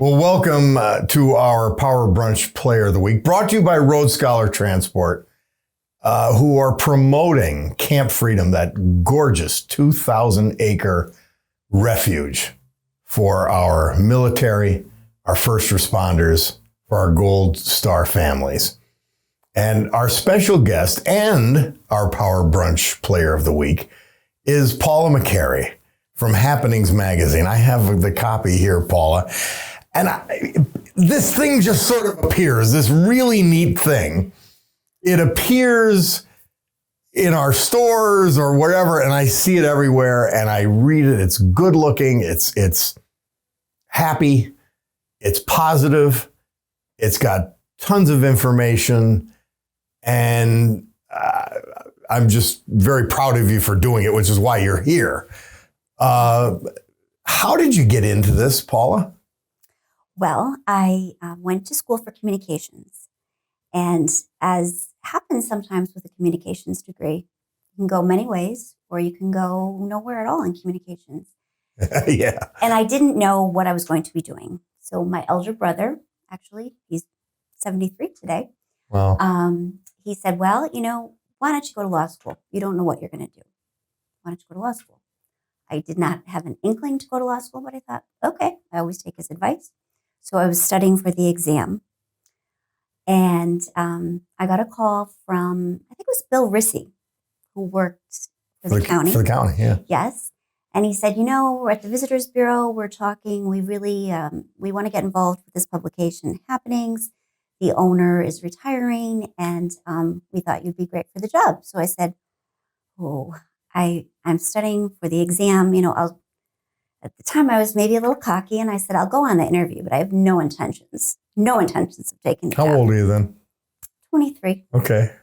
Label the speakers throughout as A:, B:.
A: Well, welcome to our Power Brunch Player of the Week, brought to you by Road Scholar Transport, who are promoting Camp Freedom, that gorgeous 2,000-acre refuge for our military, our first responders, for our Gold Star families. And our special guest and our Power Brunch Player of the Week is Paula McCary from Happenings Magazine. I have the copy here, Paula. And this thing just sort of appears, this really neat thing. It appears in our stores or wherever, and I see it everywhere, and I read it. It's good looking. It's happy. It's positive. It's got tons of information. And I'm just very proud of you for doing it, which is why you're here. How did you get into this, Paula?
B: Well, I went to school for communications, and as happens sometimes with a communications degree, you can go many ways, or you can go nowhere at all in communications.
A: Yeah.
B: And I didn't know what I was going to be doing. So my elder brother, actually, he's 73 today.
A: Wow.
B: He said, well, why don't you go to law school? You don't know what you're going to do. Why don't you go to law school? I did not have an inkling to go to law school, but I thought, okay, I always take his advice. So I was studying for the exam, and I got a call from, I think it was Bill Rissy, who worked for the county.
A: For the county, yeah.
B: Yes. And he said, we're at the Visitors Bureau, we're talking, we really, we want to get involved with this publication, Happenings. The owner is retiring, and we thought you'd be great for the job. So I said, I'm studying for the exam, at the time, I was maybe a little cocky, and I said, I'll go on the interview, but I have no intentions of taking the job.
A: How old are you then?
B: 23.
A: Okay.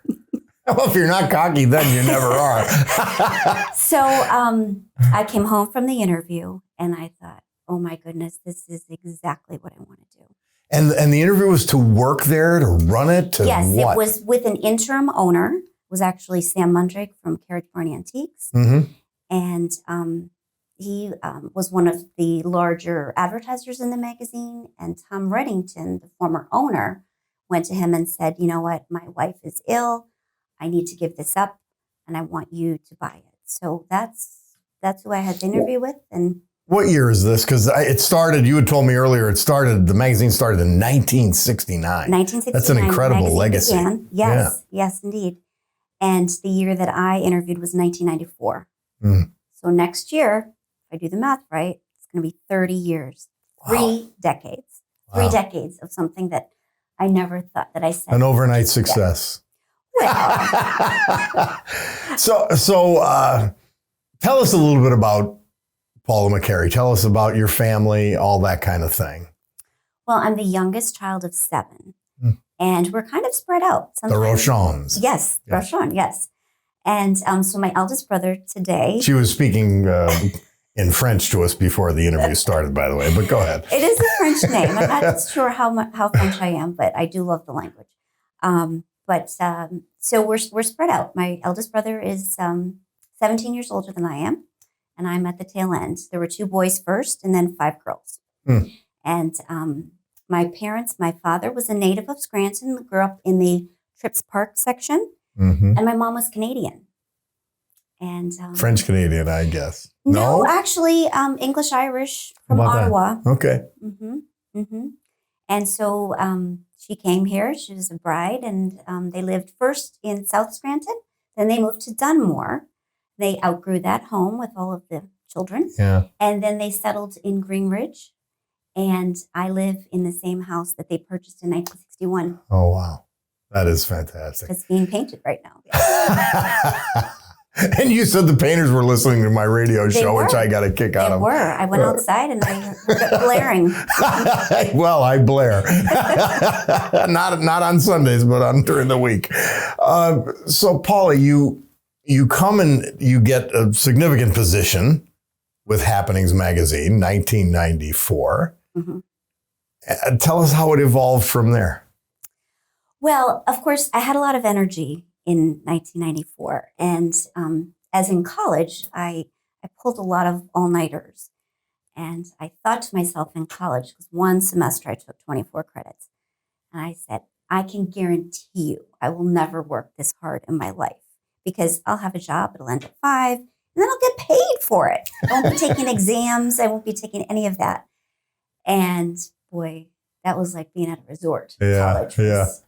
A: Well, if you're not cocky, then you never are.
B: So I came home from the interview, and I thought, oh, my goodness, this is exactly what I want to do.
A: And the interview was to work there, to run it, to
B: yes,
A: what?
B: It was with an interim owner. It was actually Sam Mundrake from Carriage Barn Antiques.
A: Mm-hmm.
B: And he was one of the larger advertisers in the magazine, and Tom Reddington, the former owner, went to him and said, you know what, my wife is ill. I need to give this up, and I want you to buy it. So that's who I had the interview with. And
A: what year is this? Because it started, you had told me earlier, the magazine started in 1969.
B: 1969.
A: That's an incredible legacy.
B: Began. Yes, yes, indeed. And the year that I interviewed was 1994. Mm. So next year, if I do the math right, it's going to be 30 years, wow. 3 decades, wow. 3 decades of something that I never thought that I said.
A: An overnight success.
B: Well.
A: So tell us a little bit about Paula McCary. Tell us about your family, all that kind of thing.
B: Well, I'm the youngest child of 7, and we're kind of spread out.
A: Sometimes, the Rochons.
B: Yes, Rochon, yes. And so my eldest brother today.
A: She was speaking in French to us before the interview started, by the way, but go ahead.
B: It is a French name. I'm not sure how French I am, but I do love the language. So we're spread out. My eldest brother is 17 years older than I am, and I'm at the tail end. There were 2 boys first, and then 5 girls. And my father was a native of Scranton, grew up in the Trips Park section, and my mom was Canadian. And
A: French Canadian, I guess.
B: No, actually, English Irish from Ottawa.
A: That? Okay.
B: And so she came here. She was a bride, and they lived first in South Scranton. Then they moved to Dunmore. They outgrew that home with all of the children.
A: Yeah.
B: And then they settled in Greenridge. And I live in the same house that they purchased in 1961.
A: Oh, wow. That is fantastic.
B: It's being painted right now.
A: And you said the painters were listening to my radio show, which I got a kick out of.
B: They were. I went outside and I heard it blaring.
A: Well, I blare. Not on Sundays, but during the week. So, Paula, you come and you get a significant position with Happenings Magazine, 1994. Tell us how it evolved from there.
B: Well, of course, I had a lot of energy in 1994. And as in college, I pulled a lot of all-nighters. And I thought to myself in college, because one semester I took 24 credits, and I said, I can guarantee you I will never work this hard in my life because I'll have a job, it'll end at 5, and then I'll get paid for it. I won't be taking exams, I won't be taking any of that. And boy, that was like being at a resort. College was,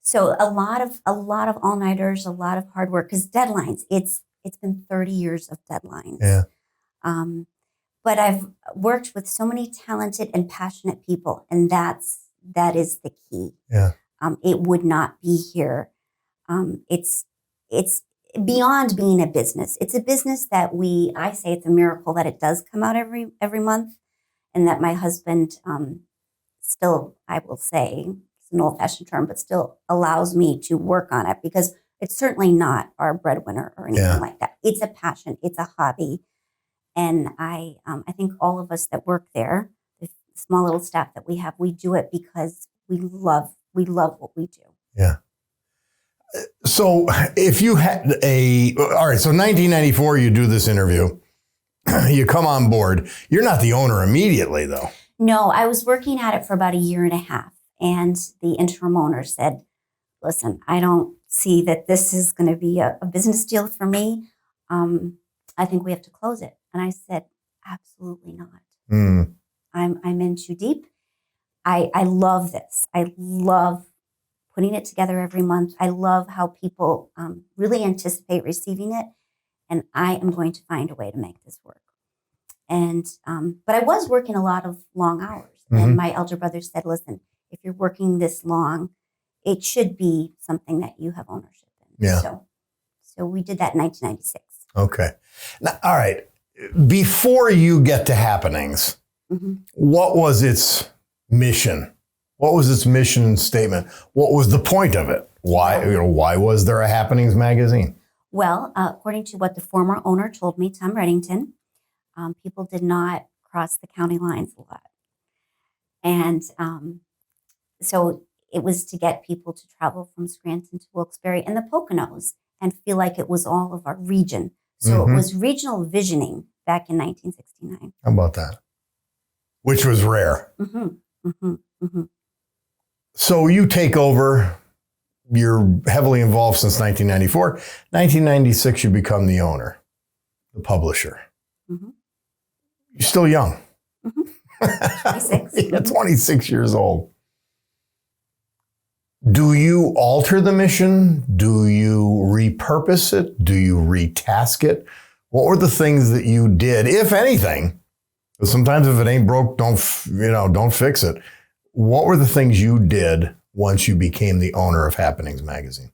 B: so a lot of all-nighters, a lot of hard work, because deadlines, it's been 30 years of deadlines.
A: Yeah.
B: But I've worked with so many talented and passionate people, and that is the key.
A: Yeah.
B: It would not be here. It's beyond being a business. It's a business that I say it's a miracle that it does come out every month, and that my husband still, I will say, it's an old-fashioned term, but still allows me to work on it, because it's certainly not our breadwinner or anything like that. It's a passion. It's a hobby. And I think all of us that work there, the small little staff that we have, we do it because we love what we do.
A: Yeah. So if you had all right, so 1994, you do this interview, you come on board. You're not the owner immediately, though.
B: No, I was working at it for about a year and a half. And the interim owner said, listen, I don't see that this is going to be a business deal for me. I think we have to close it. And I said, absolutely not. I'm in too deep. I love this. I love putting it together every month. I love how people really anticipate receiving it. And I am going to find a way to make this work. And but I was working a lot of long hours. And my elder brother said, listen, if you're working this long, it should be something that you have ownership in.
A: Yeah.
B: So we did that in 1996.
A: Okay. Now, all right. Before you get to Happenings, what was its mission? What was its mission statement? What was the point of it? Why was there a Happenings magazine?
B: Well, according to what the former owner told me, Tom Reddington, people did not cross the county lines a lot. And so it was to get people to travel from Scranton to Wilkes-Barre and the Poconos and feel like it was all of our region. So it was regional visioning back in 1969.
A: How about that? Which was rare. So you take over. You're heavily involved since 1994. 1996, you become the owner, the publisher. You're still young.
B: 26.
A: Yeah, 26 years old. Do you alter the mission? Do you repurpose it? Do you retask it? What were the things that you did, if anything? Because sometimes if it ain't broke, don't fix it. What were the things you did once you became the owner of Happenings magazine?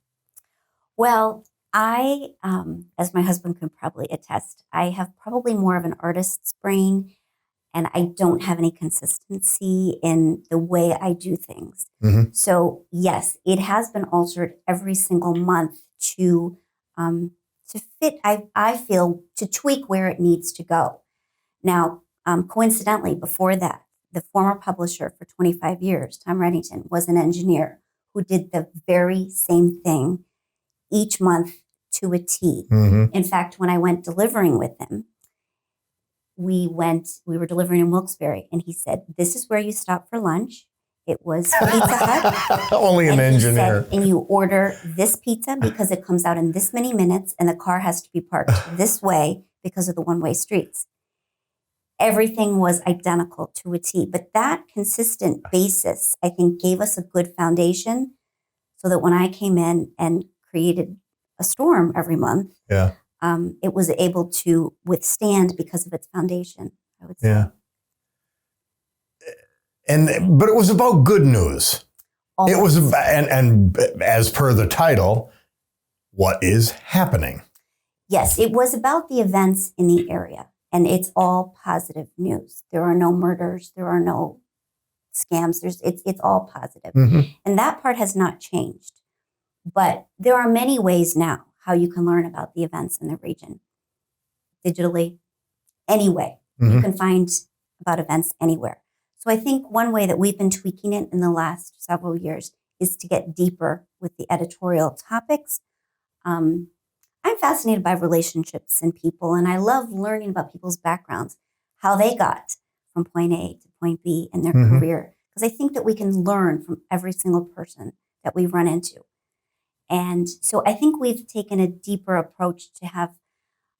B: Well, I, as my husband can probably attest, I have probably more of an artist's brain, and I don't have any consistency in the way I do things. So yes, it has been altered every single month to fit, I feel, to tweak where it needs to go. Now, coincidentally, before that, the former publisher for 25 years, Tom Reddington, was an engineer who did the very same thing each month to a T. In fact, when I went delivering with him, we were delivering in Wilkes-Barre, and he said, this is where you stop for lunch. It was Pizza Hut.
A: Only an engineer.
B: Said, and you order this pizza because it comes out in this many minutes, and the car has to be parked this way because of the one-way streets. Everything was identical to a T. But that consistent basis, I think, gave us a good foundation so that when I came in and created a storm every month, it was able to withstand because of its foundation, I would say.
A: Yeah. But it was about good news. Always. It was about, and as per the title, what is happening?
B: Yes, it was about the events in the area. And it's all positive news. There are no murders. There are no scams. It's all positive. And that part has not changed. But there are many ways now how you can learn about the events in the region. Digitally, any way. You can find about events anywhere. So I think one way that we've been tweaking it in the last several years is to get deeper with the editorial topics. I'm fascinated by relationships and people, and I love learning about people's backgrounds. how they got from point A to point B in their
A: Mhm.
B: career. Because I think that we can learn from every single person that we run into. And so I think we've taken a deeper approach to have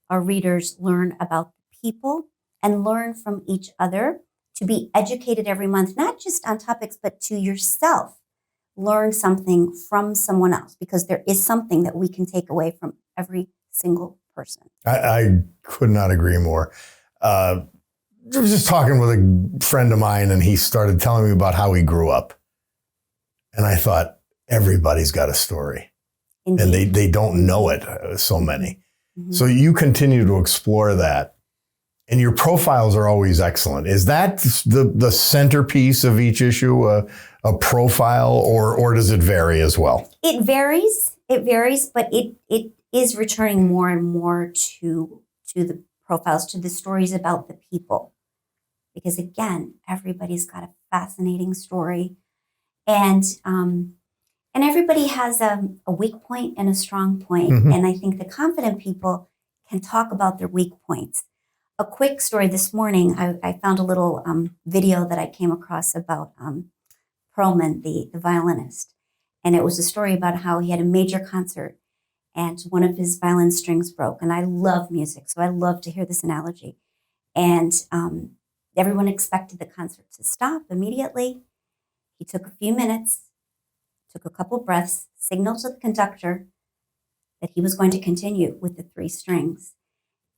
B: our readers learn about people and learn from each other, to be educated every month, not just on topics, but to yourself. Learn something from someone else, because there is something that we can take away from every single person.
A: I could not agree more. I was just talking with a friend of mine, and he started telling me about how he grew up. And I thought, everybody's got a story.
B: Indeed.
A: And they don't know it, so many.
B: Mhm.
A: So you continue to explore that. And your profiles are always excellent. Is that the centerpiece of each issue, a profile, or does it vary as well?
B: It varies. It varies, but it is returning more and more to the profiles, to the stories about the people. Because again, everybody's got a fascinating story. And everybody has a weak point and a strong point.
A: Mhm.
B: And I think the confident people can talk about their weak points. A quick story this morning, I found a little video that I came across about Perlman, the violinist. And it was a story about how he had a major concert and one of his violin strings broke. And I love music, so I love to hear this analogy. And everyone expected the concert to stop immediately. He took a few minutes, took a couple breaths, signaled to the conductor that he was going to continue with the 3 strings.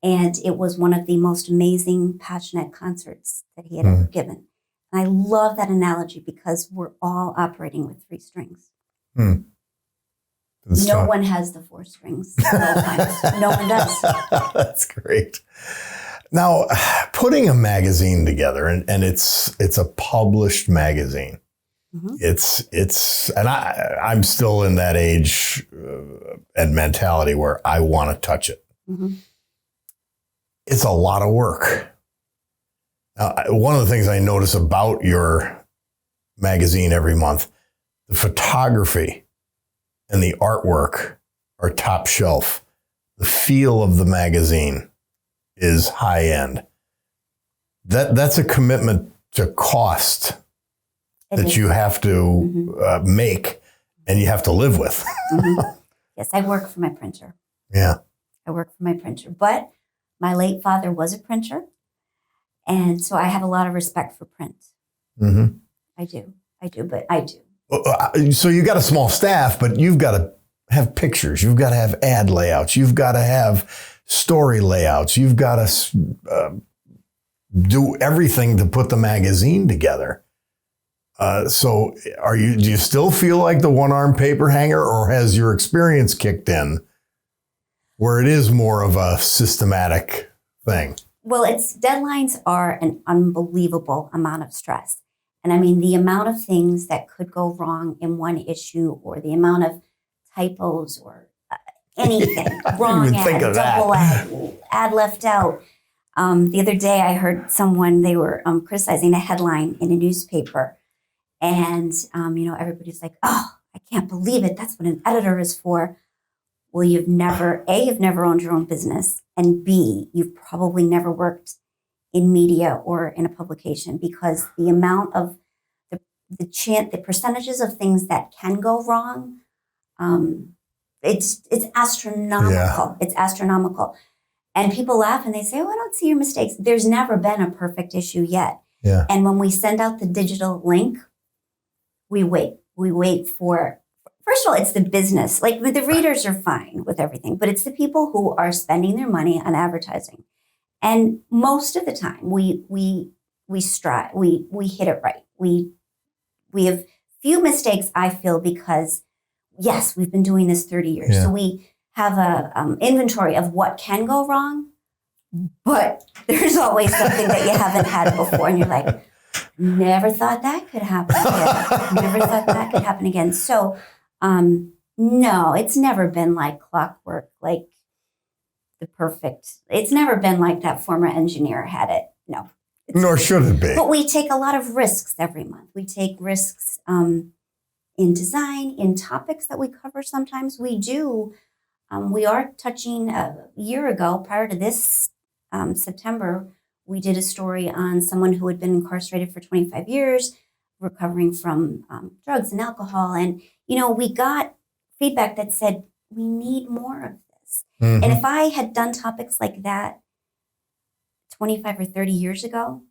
B: And it was one of the most amazing, passionate concerts that he had ever given. And I love that analogy, because we're all operating with 3 strings. No one has the 4 strings at all times. No one does.
A: That's great. Now, putting a magazine together, and it's a published magazine.
B: Mhm.
A: It's and I'm still in that age and mentality where I want to touch it.
B: Mhm.
A: It's a lot of work. One of the things I notice about your magazine every month, the photography and the artwork are top shelf. The feel of the magazine is high end. That's a commitment to cost
B: It
A: that
B: is.
A: you have to make and you have to live with.
B: Mhm. Yes, I work for my printer.
A: Yeah.
B: I work for my printer. But my late father was a printer. And so I have a lot of respect for print.
A: Mm-hmm.
B: I do. But I do.
A: So you got a small staff, but you've got to have pictures. You've got to have ad layouts. You've got to have story layouts. You've got to do everything to put the magazine together. So do you still feel like the one-arm paper hanger, or has your experience kicked in where it is more of a systematic thing?
B: Well, its deadlines are an unbelievable amount of stress. And I mean, the amount of things that could go wrong in one issue, or the amount of typos or anything, wrong ad, double ad left out. The other day I heard someone, they were criticizing a headline in a newspaper. And, everybody's like, oh, I can't believe it. That's what an editor is for. Well, you've never owned your own business. And B, you've probably never worked in media or in a publication, because the amount of the percentages of things that can go wrong, it's astronomical.
A: Yeah.
B: It's astronomical. And people laugh and they say, oh, I don't see your mistakes. There's never been a perfect issue yet.
A: Yeah.
B: And when we send out the digital link, we wait. We wait for, first of all, it's the business. Like, the readers are fine with everything, but it's the people who are spending their money on advertising. And most of the time we strive, we hit it right. We have few mistakes, I feel, because yes, we've been doing this 30 years.
A: Yeah.
B: So we have a inventory of what can go wrong, but there's always something that you haven't had before. And you're like, never thought that could happen again. Never thought that could happen again. So, no, it's never been like clockwork, like it's never been like that former engineer had it. No.
A: Nor should it be.
B: But we take a lot of risks every month. We take risks in design, in topics that we cover. Sometimes we do. We are touching a year ago, prior to this September, We did a story on someone who had been incarcerated for 25 years, recovering from drugs and alcohol. And, we got feedback that said, we need more of this.
A: Mm-hmm.
B: And if I had done topics like that 25 or 30 years ago,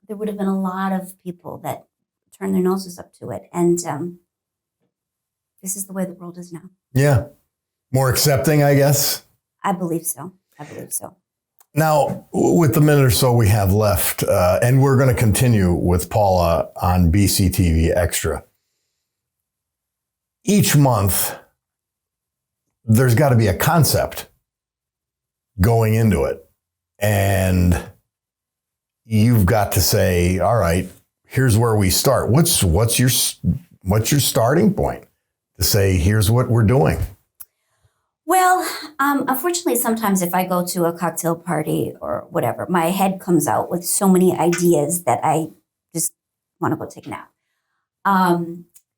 B: there would have been a lot of people that turned their noses up to it. And this is the way the world is now.
A: Yeah. More accepting, I guess.
B: I believe so.
A: Now, with the minute or so we have left, and we're going to continue with Paula on BCTV Extra. Each month, there's got to be a concept going into it. And you've got to say, all right, here's where we start. What's your starting point to say, here's what we're doing?
B: Well, unfortunately, sometimes if I go to a cocktail party or whatever, my head comes out with so many ideas that I just want to go take a nap.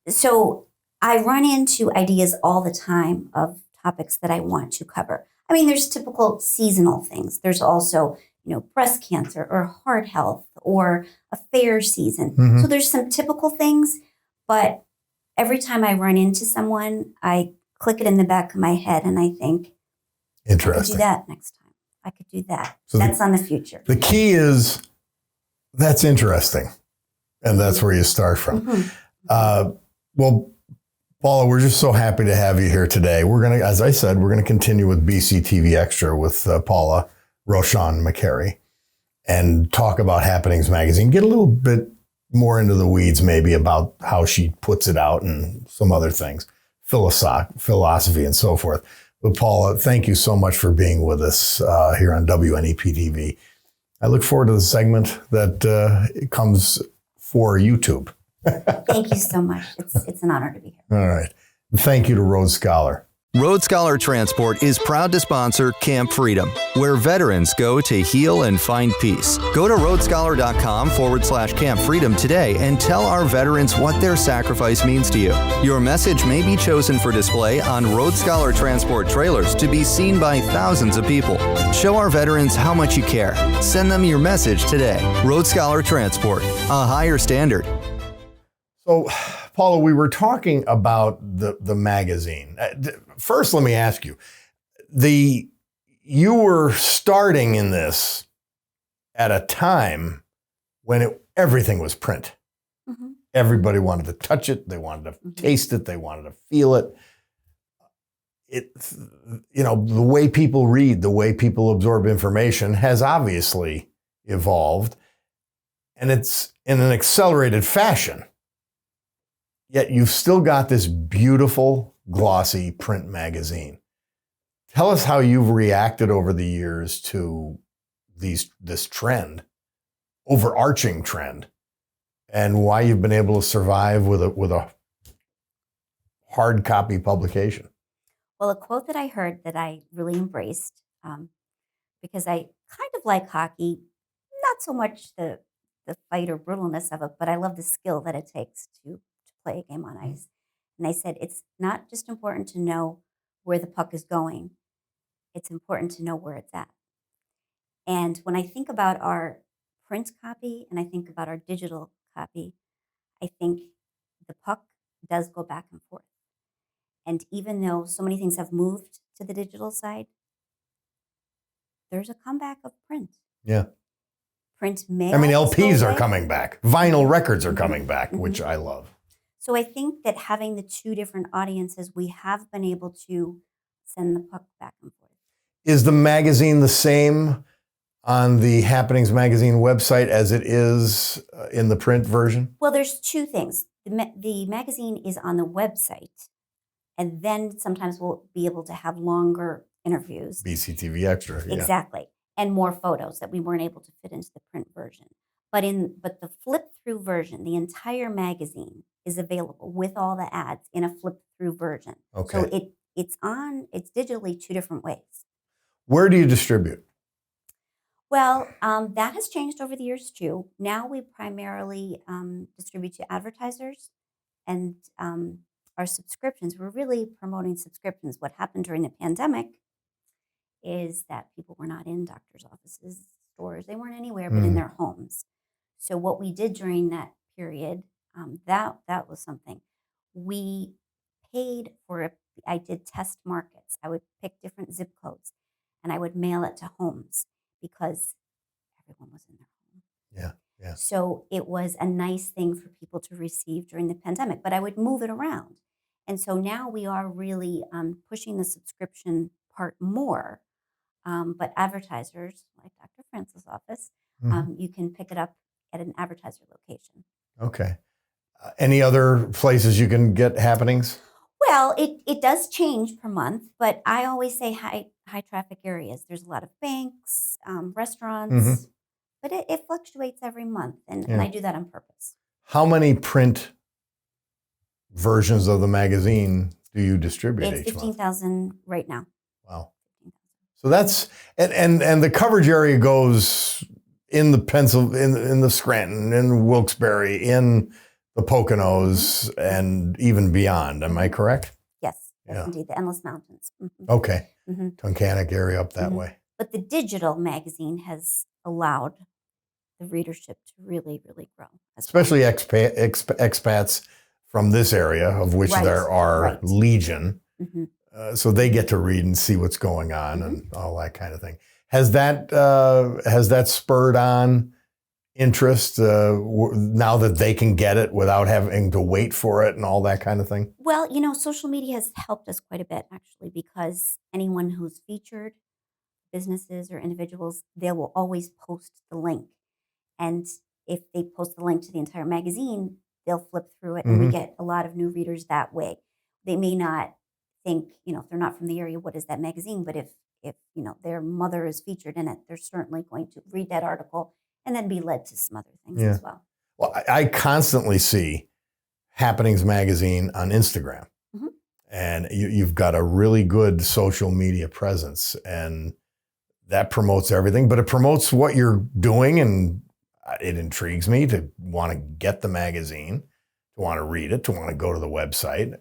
B: So I run into ideas all the time of topics that I want to cover. I mean, there's typical seasonal things. There's also, breast cancer or heart health or a fair season.
A: Mm-hmm.
B: So there's some typical things, but every time I run into someone, I click it in the back of my head and I think,
A: interesting.
B: I could do that next time. I could do that.
A: So
B: that's on the future.
A: The key is that's interesting. And that's where you start from.
B: Mm-hmm.
A: Well, Paula, we're just so happy to have you here today. We're going to, as I said, we're going to continue with BCTV Extra with Paula Roshan McCary and talk about Happenings Magazine. Get a little bit more into the weeds maybe about how she puts it out and some other things, philosophy and so forth. But Paula, thank you so much for being with us here on WNEP TV. I look forward to the segment that comes for YouTube.
B: Thank you so much. It's an honor to be here.
A: All right. Thank you to Rhodes Scholar.
C: Road Scholar Transport is proud to sponsor Camp Freedom, where veterans go to heal and find peace. Go to roadscholar.com/Camp Freedom today and tell our veterans what their sacrifice means to you. Your message may be chosen for display on Road Scholar Transport trailers to be seen by thousands of people. Show our veterans how much you care. Send them your message today. Road Scholar Transport, a higher standard.
A: So, Paula, we were talking about the magazine. First, let me ask you, you were starting in this at a time when everything was print.
B: Mm-hmm.
A: Everybody wanted to touch it. They wanted to taste it. They wanted to feel it. The way people read, the way people absorb information has obviously evolved, and it's in an accelerated fashion. Yet you've still got this beautiful, glossy print magazine. Tell us how you've reacted over the years to this trend, overarching trend, and why you've been able to survive with a hard copy publication.
B: Well, a quote that I heard that I really embraced, because I kind of like hockey, not so much the fight or brutalness of it, but I love the skill that it takes to play a game on ice. And I said, it's not just important to know where the puck is going. It's important to know where it's at. And when I think about our print copy and I think about our digital copy, I think the puck does go back and forth. And even though so many things have moved to the digital side, there's a comeback of print.
A: Yeah.
B: Print may.
A: LPs are coming back. Vinyl records are coming back, which I love.
B: So I think that having the two different audiences, we have been able to send the puck back and forth. Is
A: the magazine the same on the Happenings Magazine website as it is in the print version?
B: Well, there's two things. The magazine is on the website, and then sometimes we'll be able to have longer interviews.
A: BCTV Extra. Yeah.
B: Exactly. And more photos that we weren't able to fit into the print version. But the flip-through version, the entire magazine is available with all the ads in a flip-through version.
A: Okay.
B: So it's digitally two different ways.
A: Where do you distribute?
B: Well, that has changed over the years too. Now we primarily distribute to advertisers and our subscriptions. We're really promoting subscriptions. What happened during the pandemic is that people were not in doctors' offices, stores. They weren't anywhere but in their homes. So what we did during that period, that was something. We paid for it. I did test markets. I would pick different zip codes and I would mail it to homes because everyone was in their home.
A: Yeah. Yeah.
B: So it was a nice thing for people to receive during the pandemic, but I would move it around. And so now we are really pushing the subscription part more. But advertisers, like Dr. Francis' office,
A: Mhm.
B: you can pick it up at an advertiser location.
A: Okay. Any other places you can get happenings?
B: Well, it does change per month, but I always say high traffic areas. There's a lot of banks, restaurants, but it fluctuates every month, and I
A: Yeah.
B: do that on purpose.
A: How many print versions of the magazine do you distribute
B: It's
A: each month?
B: 15,000 right now.
A: Wow. So that's and the coverage area goes in the Scranton, in Wilkes-Barre, in the Poconos, and even beyond. Am I correct?
B: Yes,
A: Yeah.
B: indeed, the Endless Mountains.
A: Okay.
B: hmm
A: Tunkhannock area up that way.
B: But the digital magazine has allowed the readership to really, really grow. As well.
A: Especially expats from this area, of which
B: Right,
A: there are
B: right.
A: legion.
B: Mhm.
A: So they get to read and see what's going on and all that kind of thing. Has that spurred on interest now that they can get it without having to wait for it and all that kind of thing?
B: Well, social media has helped us quite a bit, actually, because anyone who's featured, businesses or individuals, they will always post the link. And if they post the link to the entire magazine, they'll flip through it, and we get a lot of new readers that way. They may not think, if they're not from the area, what is that magazine? But if their mother is featured in it, they're certainly going to read that article and then be led to some other things
A: Yeah.
B: as well.
A: Well, I constantly see Happenings Magazine on Instagram.
B: Mhm.
A: And you've got a really good social media presence, and that promotes everything, but it promotes what you're doing, and it intrigues me to want to get the magazine, to want to read it, to want to go to the website.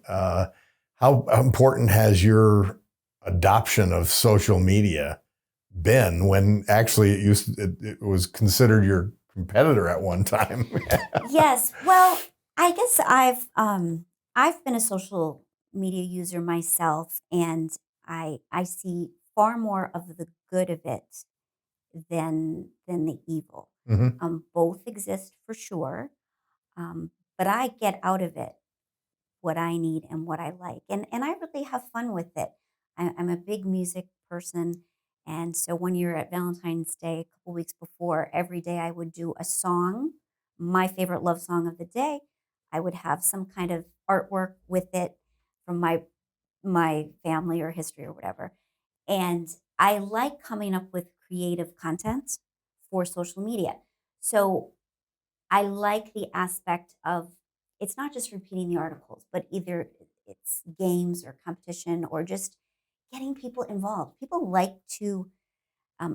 A: How important has your adoption of social media been when actually it was considered your competitor at one time?
B: Yes. Well, I guess I've been a social media user myself, and I see far more of the good of it than the evil.
A: Mhm.
B: Both exist for sure, but I get out of it what I need and what I like, and I really have fun with it. I'm a big music person, and so one year at Valentine's Day, a couple weeks before, every day I would do a song, my favorite love song of the day. I would have some kind of artwork with it from my family or history or whatever. And I like coming up with creative content for social media. So I like the aspect of it's not just repeating the articles, but either it's games or competition or just getting people involved. People like to,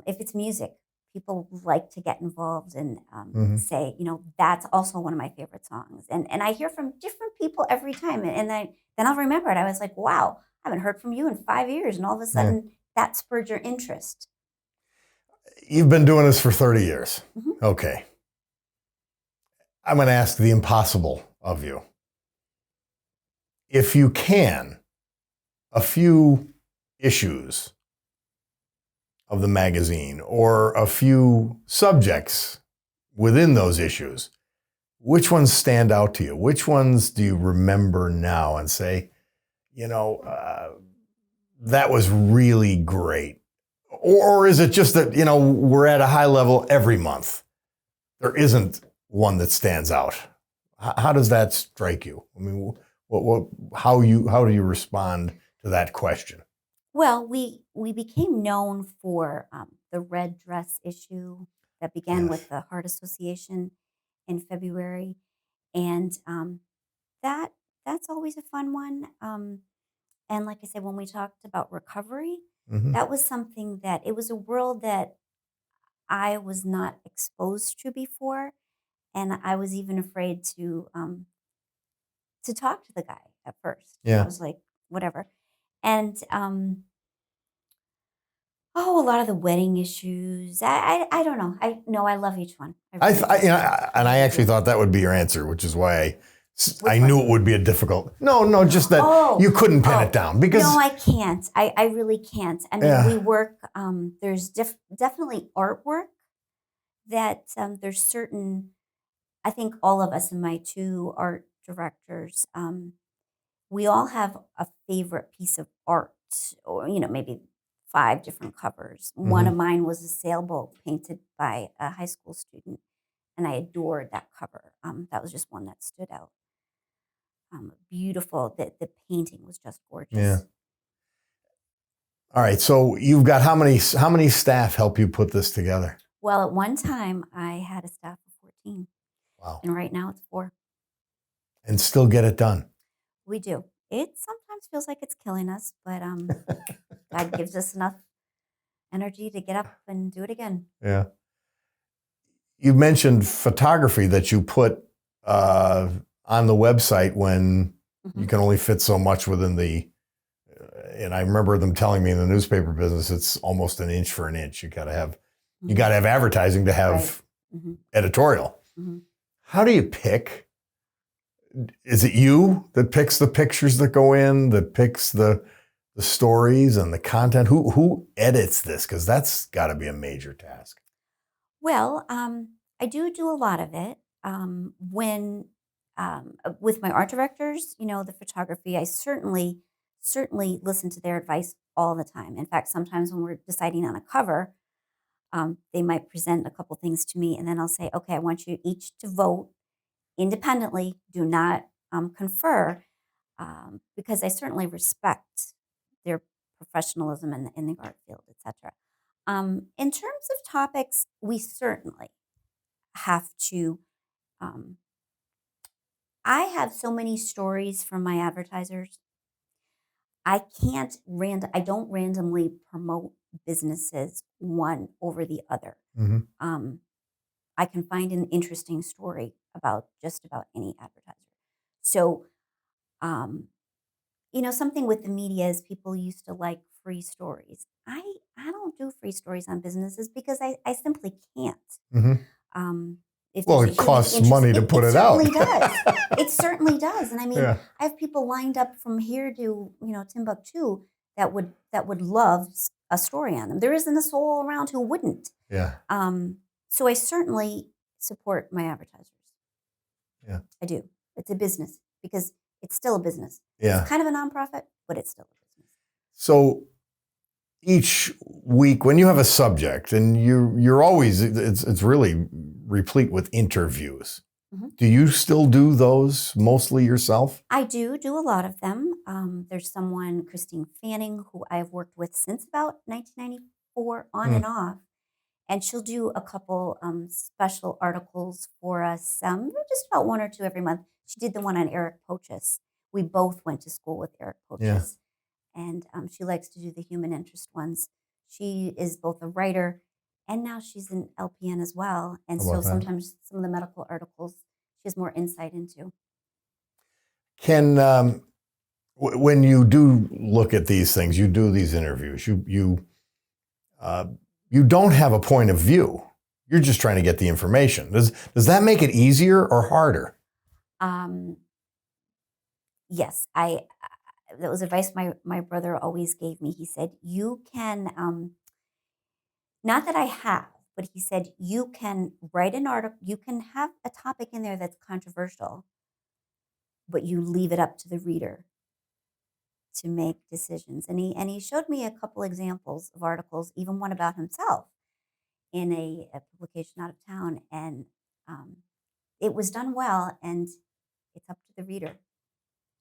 B: if it's music, people like to get involved and
A: Mhm.
B: say, that's also one of my favorite songs. And I hear from different people every time. And then I'll remember it. I was like, wow, I haven't heard from you in 5 years. And all of a
A: Yeah.
B: sudden, that spurred your interest.
A: You've been doing this for 30 years.
B: Mhm.
A: Okay. I'm going to ask the impossible of you. If you can, a few issues of the magazine or a few subjects within those issues, which ones stand out to you? Which ones do you remember now and say, that was really great? Or is it just that, we're at a high level every month? There isn't one that stands out. How does that strike you? I mean, how do you respond to that question?
B: Well, we became known for the red dress issue that began
A: Yes.
B: with the Heart Association in February, and that that's always a fun one. And like I said, when we talked about recovery,
A: Mm-hmm.
B: that was something that it was a world that I was not exposed to before, and I was even afraid to talk to the guy at first. I
A: Yeah.
B: was like, whatever, and Oh, a lot of the wedding issues. I don't know. I love each one.
A: And I actually thought that would be your answer, which is why I knew it would be a difficult. No, just that you couldn't pin it down because.
B: No, I can't. I really can't. I mean, we work. There's definitely artwork that there's certain. I think all of us and my two art directors, we all have a favorite piece of art, or maybe 5 different covers. One of mine was a sailboat painted by a high school student, and I adored that cover. That was just one that stood out. Beautiful. The painting was just gorgeous.
A: Yeah. All right. So you've got how many staff help you put this together?
B: Well, at one time I had a staff of 14.
A: Wow.
B: And right now it's 4.
A: And still get it done.
B: We do. It sometimes feels like it's killing us, but God gives us enough energy to get up and do it again.
A: Yeah. You mentioned photography that you put on the website when you can only fit so much within the, and I remember them telling me in the newspaper business, it's almost an inch for an inch. You got to have advertising to have editorial. How do you pick? Is it you that picks the pictures that go in, that picks the stories and the content? Who edits this? Because that's got to be a major task.
B: Well, I do a lot of it. When with my art directors, the photography, I certainly listen to their advice all the time. In fact, sometimes when we're deciding on a cover, they might present a couple things to me, and then I'll say, okay, I want you each to vote independently. Do not confer, because I certainly respect their professionalism in the art field, etc. In terms of topics, we certainly have to. I have so many stories from my advertisers. I don't randomly promote businesses one over the other. I can find an interesting story about just about any advertiser. So, something with the media is people used to like free stories. I don't do free stories on businesses because I simply can't.
A: Well, it costs money to put it out.
B: It certainly does. It certainly does. And I mean, I have people lined up from here to Timbuktu that would love a story on them. There isn't a soul around who wouldn't.
A: Yeah.
B: So I certainly support my advertisers.
A: Yeah.
B: I do. It's a business because it's still a business.
A: Yeah.
B: It's kind of a nonprofit, but it's still a business.
A: So each week when you have a subject and you're always, it's really replete with interviews. Do you still do those mostly yourself?
B: I do a lot of them. There's someone, Christine Fanning, who I've worked with since about 1994 on and off. And she'll do a couple special articles for us, just about 1 or 2 every month. She did the one on Eric Pochis. We both went to school with Eric Pochis. And she likes to do the human interest ones. She is both a writer and now she's an LPN as well. And so sometimes some of the medical articles she has more insight into.
A: Can, when you do look at these things, you do these interviews, you don't have a point of view. You're just trying to get the information. Does that make it easier or harder?
B: Yes, that was advice my brother always gave me. He said, you can, not that I have, but he said, you can write an article, you can have a topic in there that's controversial, but you leave it up to the reader to make decisions. And he showed me a couple examples of articles, even one about himself in a publication out of town. And it was done well, and it's up to the reader.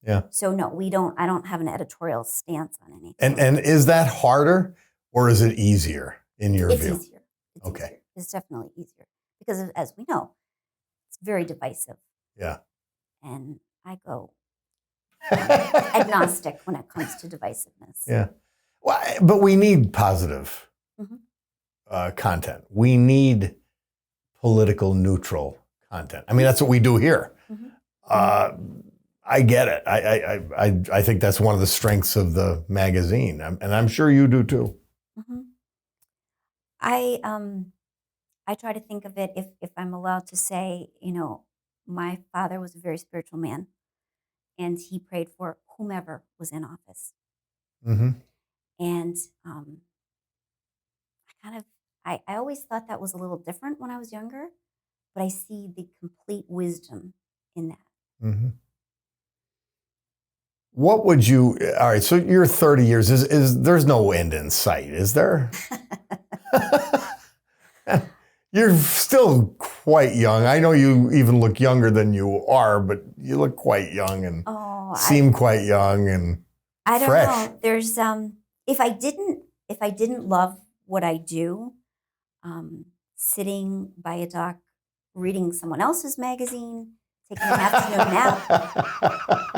A: Yeah.
B: So no, I don't have an editorial stance on anything.
A: And is that harder or is it easier in your view?
B: It's easier. It's easier. It's definitely easier because as we know, it's very divisive.
A: Yeah.
B: And I go agnostic when it comes to divisiveness.
A: Yeah. Well, but we need positive content. We need political neutral content. I mean, that's what we do here. I get it. I think that's one of the strengths of the magazine, and I'm sure you do too.
B: I try to think of it, if I'm allowed to say, my father was a very spiritual man, and he prayed for whomever was in office.
A: Mm-hmm.
B: And I kind of, I always thought that was a little different when I was younger, but I see the complete wisdom in that.
A: Mm-hmm. What would you? All right, so you're 30 years. Is there's no end in sight, is there? You're still quite young. I know you even look younger than you are, but you look quite young and seem quite young and
B: I don't
A: fresh.
B: know. There's if I didn't love what I do, sitting by a dock, reading someone else's magazine, taking an afternoon nap,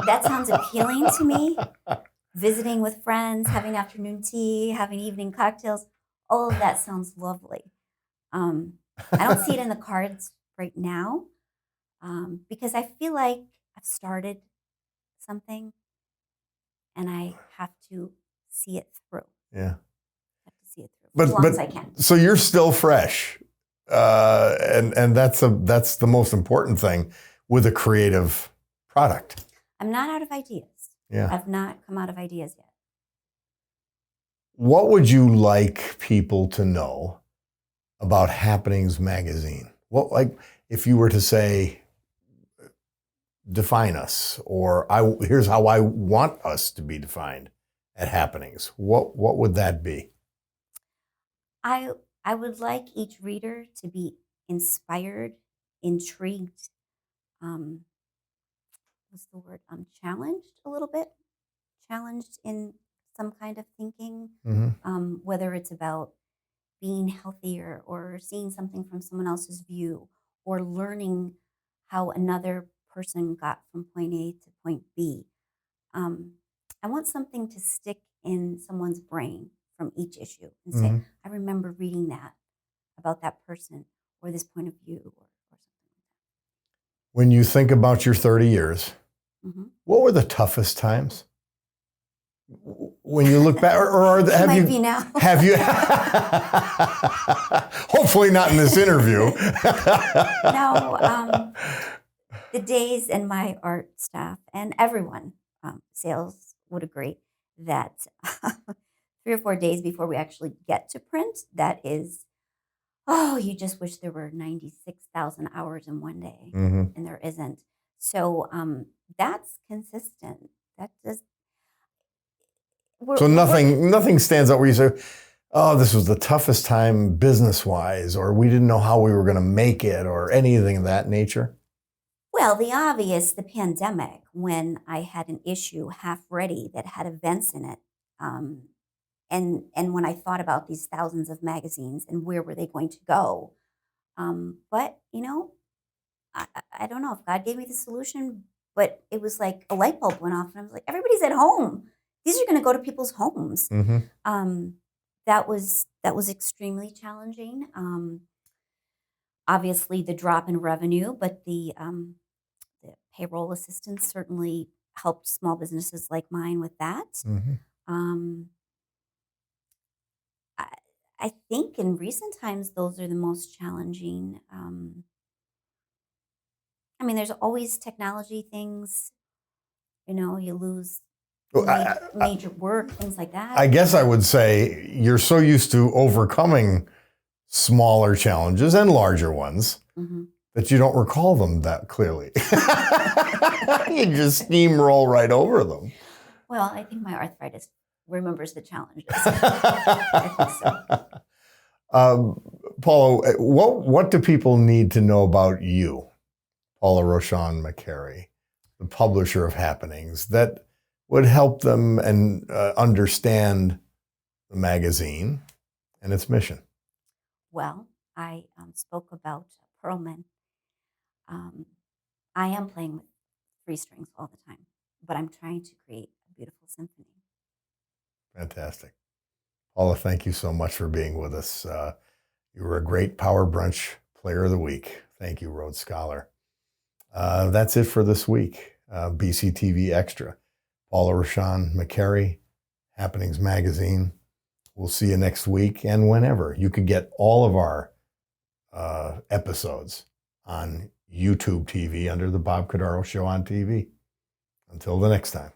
B: that sounds appealing to me. Visiting with friends, having afternoon tea, having evening cocktails, all of that sounds lovely. I don't see it in the cards right now, because I feel like I've started something and I have to see it through.
A: Yeah.
B: I have to see it through as long as I can.
A: So you're still fresh, and that's the most important thing with a creative product.
B: I'm not out of ideas.
A: Yeah.
B: I've not come out of ideas yet.
A: What would you like people to know about Happenings Magazine? What, like, if you were to say, define us, or here's how I want us to be defined at Happenings, what would that be?
B: I would like each reader to be inspired, intrigued, what's the word? Challenged a little bit, challenged in some kind of thinking,
A: Mm-hmm.
B: Whether it's about being healthier or seeing something from someone else's view or learning how another person got from point A to point B. I want something to stick in someone's brain from each issue and say,
A: Mm-hmm.
B: I remember reading that about that person or this point of view or something like that.
A: When you think about your 30 years,
B: Mm-hmm.
A: what were the toughest times? When you look back, or have you?
B: Be now.
A: Have you? Hopefully not in this interview.
B: No, the days and my art staff and everyone, sales would agree that 3 or 4 days before we actually get to print, that is, you just wish there were 96,000 hours in one day,
A: Mm-hmm.
B: and there isn't. So that's consistent. That does.
A: So nothing stands out where you say, oh, this was the toughest time business-wise, or we didn't know how we were going to make it, or anything of that nature?
B: Well, the obvious, the pandemic, when I had an issue half ready that had events in it. And when I thought about these thousands of magazines and where were they going to go. But, I don't know if God gave me the solution, but it was like a light bulb went off and I was like, everybody's at home. These are going to go to people's homes.
A: Mm-hmm.
B: That was extremely challenging. Obviously, the drop in revenue, but the payroll assistance certainly helped small businesses like mine with that.
A: Mm-hmm.
B: I think in recent times, those are the most challenging. I mean, there's always technology things, you lose major work, things like that.
A: I guess I would say you're so used to overcoming smaller challenges and larger ones
B: Mm-hmm.
A: that you don't recall them that clearly. You just steamroll right over them.
B: Well, I think my arthritis remembers the challenges. I think so.
A: Paula, what do people need to know about you, Paula Rochon McCary, the publisher of Happenings, that would help them and understand the magazine and its mission?
B: Well, I spoke about Perlman. I am playing with 3 strings all the time, but I'm trying to create a beautiful symphony.
A: Fantastic. Paula, thank you so much for being with us. You were a great Power Brunch Player of the Week. Thank you, Rhodes Scholar. That's it for this week. BCTV Extra. Paula Rochon McCary, Happenings Magazine. We'll see you next week and whenever. You could get all of our episodes on YouTube TV under the Bob Cordaro Show on TV. Until the next time.